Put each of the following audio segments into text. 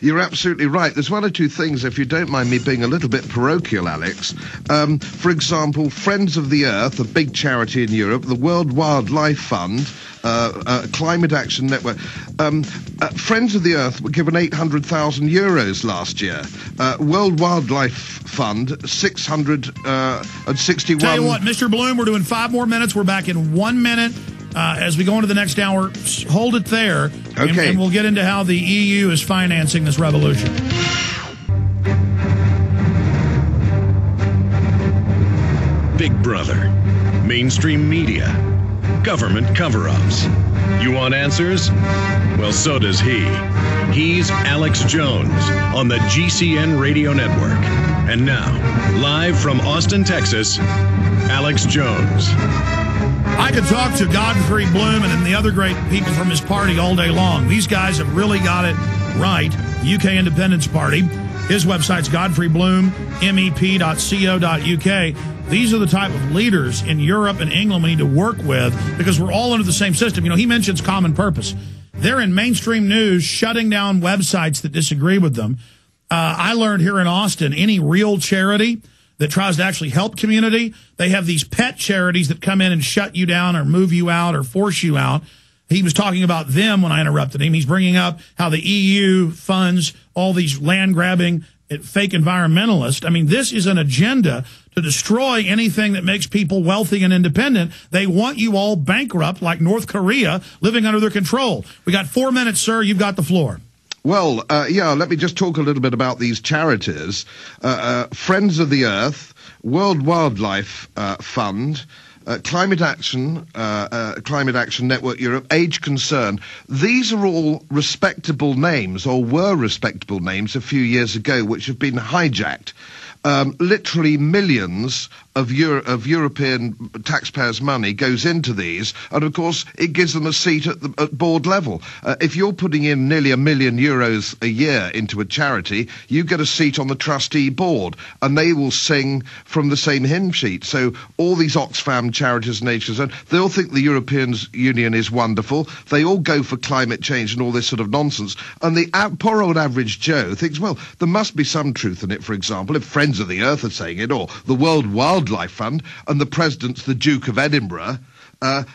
You're absolutely right. There's one or two things, if you don't mind me being a little bit parochial, Alex. For example, Friends of the Earth, a big charity in Europe, the World Wildlife Fund, Climate Action Network. Friends of the Earth were given 800,000 euros last year. World Wildlife Fund, 661. Tell you what, Mr. Bloom, we're doing 5 more minutes. We're back in 1 minute. As we go into the next hour, hold it there, okay. And we'll get into how the EU is financing this revolution. Big Brother, mainstream media, government cover-ups. You want answers? Well, so does he. He's Alex Jones on the GCN Radio Network. And now, live from Austin, Texas, Alex Jones. I could talk to Godfrey Bloom and the other great people from his party all day long. These guys have really got it right. The UK Independence Party. His website's godfreybloom.mep.co.uk. These are the type of leaders in Europe and England we need to work with because we're all under the same system. You know, he mentions common purpose. They're in mainstream news shutting down websites that disagree with them. I learned here in Austin, any real charity that tries to actually help community, they have these pet charities that come in and shut you down or move you out or force you out. He was talking about them when I interrupted him. He's bringing up how the EU funds all these land-grabbing fake environmentalists. I mean, this is an agenda to destroy anything that makes people wealthy and independent. They want you all bankrupt like North Korea, living under their control. We got 4 minutes, sir. You've got the floor. Well, let me just talk a little bit about these charities. Friends of the Earth, World Wildlife Fund, Climate Action Network Europe, Age Concern. These are all respectable names, or were respectable names a few years ago, which have been hijacked. Literally millions of European taxpayers' money goes into these, and of course it gives them a seat at board level. If you're putting in nearly €1 million a year into a charity, you get a seat on the trustee board, and they will sing from the same hymn sheet. So all these Oxfam charities and nations, they all think the European Union is wonderful. They all go for climate change and all this sort of nonsense. And the poor old average Joe thinks, well, there must be some truth in it. For example, if Friends of the Earth are saying it, or the World Wildlife Fund, and the president's the Duke of Edinburgh,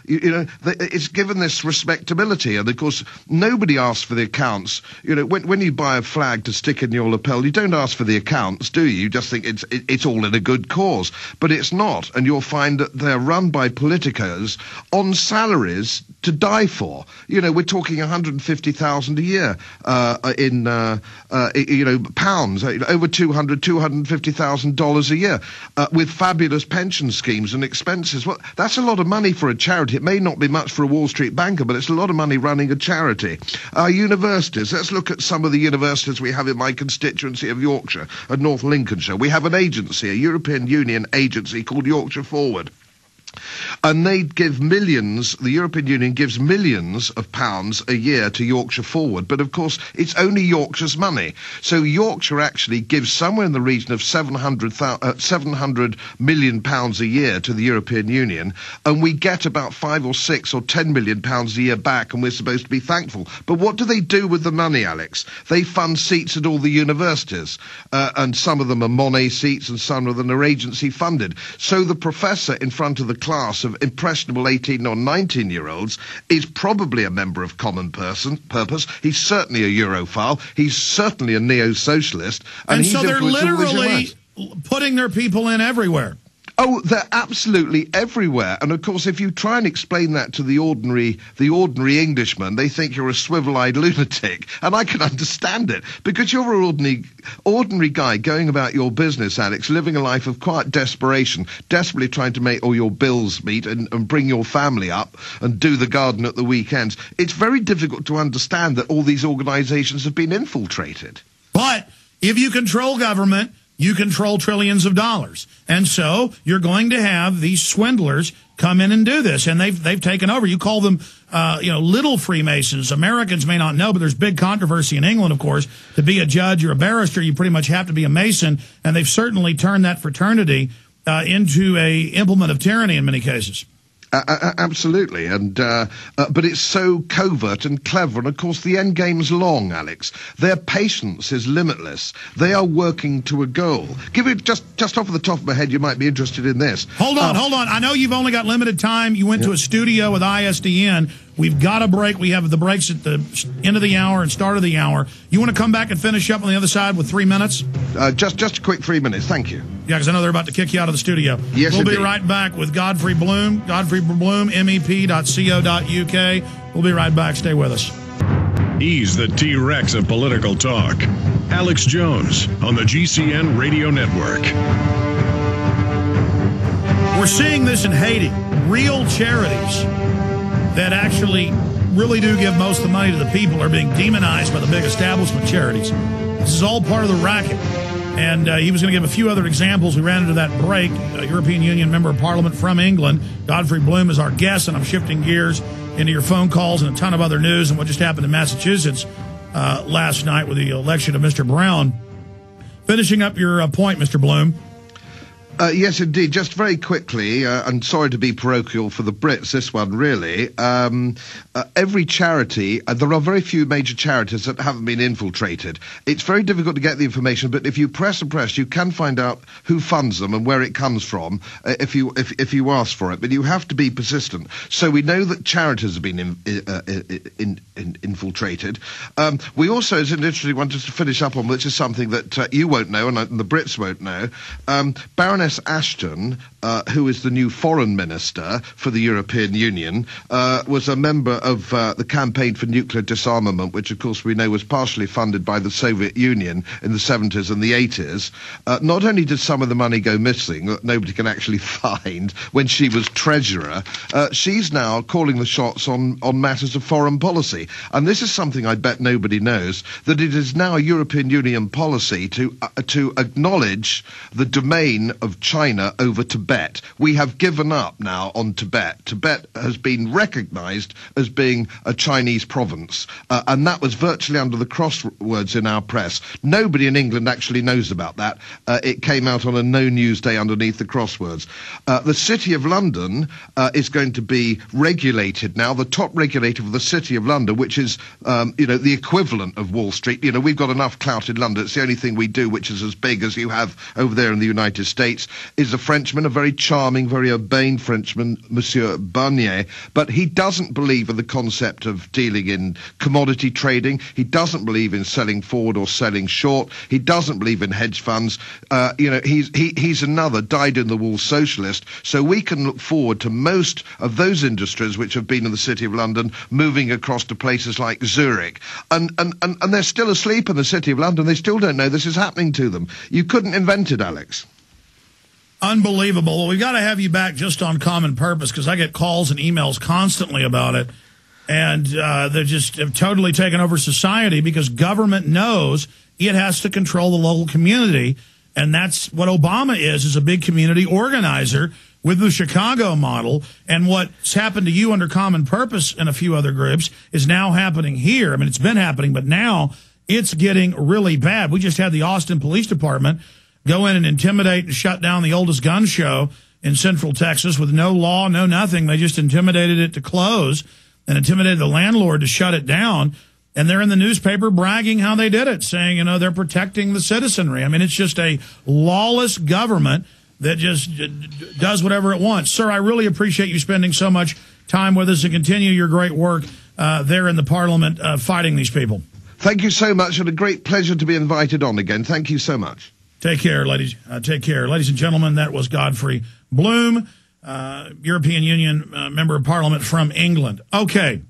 it's given this respectability. And of course, nobody asks for the accounts. You know, when you buy a flag to stick in your lapel, you don't ask for the accounts, do you? You just think it's all in a good cause. But it's not. And you'll find that they're run by politicos on salaries to die for. You know, we're talking 150,000 a year in pounds, over $250,000 a year, with fabulous pension schemes and expenses. Well, that's a lot of money for a charity. It may not be much for a Wall Street banker, but it's a lot of money running a charity. Our universities, let's look at some of the universities we have in my constituency of Yorkshire and North Lincolnshire. We have an agency, a European Union agency called Yorkshire Forward. And they give millions, the European Union gives millions of pounds a year to Yorkshire Forward, but of course it's only Yorkshire's money. So Yorkshire actually gives somewhere in the region of £700 million a year to the European Union, and we get about 5 or 6 or 10 million pounds a year back, and we're supposed to be thankful. But what do they do with the money, Alex? They fund seats at all the universities, and some of them are Monet seats and some of them are agency funded. So the professor in front of the class of impressionable 18 or 19-year-olds is probably a member of Common Purpose. He's certainly a Europhile. He's certainly a neo-socialist. And so they're literally putting their people in everywhere. Oh, they're absolutely everywhere. And of course, if you try and explain that to the ordinary Englishman, they think you're a swivel-eyed lunatic. And I can understand it, because you're an ordinary guy going about your business, Alex, living a life of quiet desperation, desperately trying to make all your bills meet and bring your family up and do the garden at the weekends. It's very difficult to understand that all these organizations have been infiltrated. But if you control government, you control trillions of dollars. And so you're going to have these swindlers come in and do this. And they've taken over. You call them, little Freemasons. Americans may not know, but there's big controversy in England, of course. To be a judge or a barrister, you pretty much have to be a Mason. And they've certainly turned that fraternity into a implement of tyranny in many cases. Absolutely, but it's so covert and clever, and of course the end game's long, Alex. Their patience is limitless. They are working to a goal. Give it just off the top of my head, you might be interested in this. Hold on. I know you've only got limited time. You went to a studio with ISDN. We've got a break. We have the breaks at the end of the hour and start of the hour. You want to come back and finish up on the other side with 3 minutes? Just a quick 3 minutes, thank you. Yeah, because I know they're about to kick you out of the studio. Yes, we'll indeed. be right back with Godfrey Bloom, MEP.co.uk. We'll be right back. Stay with us. He's the T-Rex of political talk. Alex Jones on the GCN Radio Network. We're seeing this in Haiti. Real charities that actually really do give most of the money to the people are being demonized by the big establishment charities. This is all part of the racket. And he was going to give a few other examples. We ran into that break. A European Union member of Parliament from England, Godfrey Bloom, is our guest, and I'm shifting gears into your phone calls and a ton of other news and what just happened in Massachusetts last night with the election of Mr. Brown. Finishing up your point, Mr. Bloom. Yes, indeed. Just very quickly, and sorry to be parochial for the Brits, this one really. Every charity, there are very few major charities that haven't been infiltrated. It's very difficult to get the information, but if you press and press, you can find out who funds them and where it comes from if you ask for it. But you have to be persistent. So we know that charities have been infiltrated. We also, as an interesting one, just to finish up on, which is something that you won't know and the Brits won't know, Baroness Ashton, who is the new foreign minister for the European Union, was a member of the Campaign for Nuclear Disarmament, which of course we know was partially funded by the Soviet Union in the 70s and the 80s. Not only did some of the money go missing, that nobody can actually find, when she was treasurer, she's now calling the shots on matters of foreign policy. And this is something I bet nobody knows, that it is now a European Union policy to acknowledge the domain of China over Tibet. We have given up now on Tibet. Tibet has been recognized as being a Chinese province, and that was virtually under the crosswords in our press. Nobody in England actually knows about that. It came out on a no news day underneath the crosswords. The City of London is going to be regulated now. The top regulator of the City of London, which is the equivalent of Wall Street. We've got enough clout in London. It's the only thing we do which is as big as you have over there in the United States, is a Frenchman, a very charming, very urbane Frenchman, Monsieur Barnier, but he doesn't believe in the concept of dealing in commodity trading. He doesn't believe in selling forward or selling short. He doesn't believe in hedge funds. He's another dyed-in-the-wool socialist, so we can look forward to most of those industries which have been in the City of London moving across to places like Zurich. And they're still asleep in the City of London. They still don't know this is happening to them. You couldn't invent it, Alex. Unbelievable. Well, we've got to have you back just on Common Purpose, because I get calls and emails constantly about it. And they just have totally taken over society because government knows it has to control the local community. And that's what Obama is a big community organizer with the Chicago model. And what's happened to you under Common Purpose and a few other groups is now happening here. I mean, it's been happening, but now it's getting really bad. We just had the Austin Police Department go in and intimidate and shut down the oldest gun show in Central Texas with no law, no nothing. They just intimidated it to close and intimidated the landlord to shut it down. And they're in the newspaper bragging how they did it, saying, they're protecting the citizenry. I mean, it's just a lawless government that just does whatever it wants. Sir, I really appreciate you spending so much time with us and continue your great work there in the Parliament fighting these people. Thank you so much, and a great pleasure to be invited on again. Thank you so much. Take care, ladies. Take care. Ladies and gentlemen, that was Godfrey Bloom, European Union member of Parliament from England. Okay.